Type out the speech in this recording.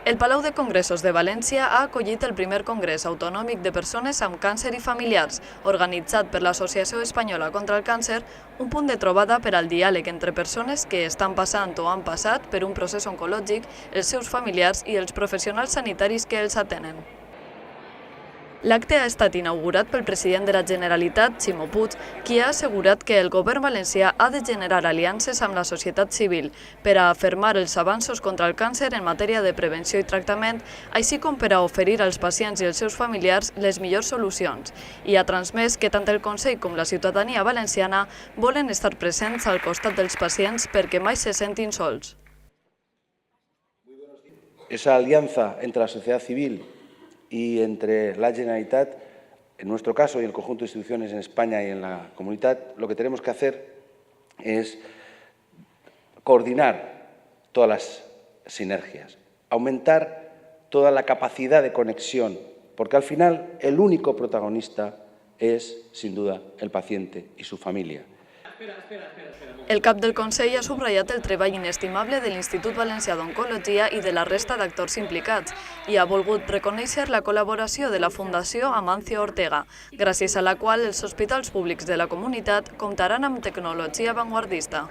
El Palau de Congressos de València ha acollit el primer Congrés Autonòmic de Persones amb Càncer i Familiars, organitzat per l'Associació Espanyola contra el Càncer, un punt de trobada per al diàleg entre persones que estan passant o han passat per un procés oncològic, els seus familiars i els professionals sanitaris que els atenen. L'acte ha estat inaugurat pel president de la Generalitat, Ximo Puig, qui ha assegurat que el govern valencià ha de generar aliances amb la societat civil per a afermar els avanços contra el càncer en matèria de prevenció i tractament, així com per a oferir als pacients i els seus familiars les millors solucions, i ha transmès que tant el Consell com la ciutadania valenciana volen estar presents al costat dels pacients perquè mai se sentin sols. Esa alianza entre la sociedad civil y entre la Generalitat, en nuestro caso y el conjunto de instituciones en España y en la comunidad, lo que tenemos que hacer es coordinar todas las sinergias, aumentar toda la capacidad de conexión, porque al final el único protagonista es, sin duda, el paciente y su familia. El cap del Consell ha subratllat el treball inestimable de l'Institut Valencià d'Oncologia i de la resta d'actors implicats i ha volgut reconèixer la col·laboració de la Fundació Amancio Ortega, gràcies a la qual els hospitals públics de la comunitat comptaran amb tecnologia avantguardista.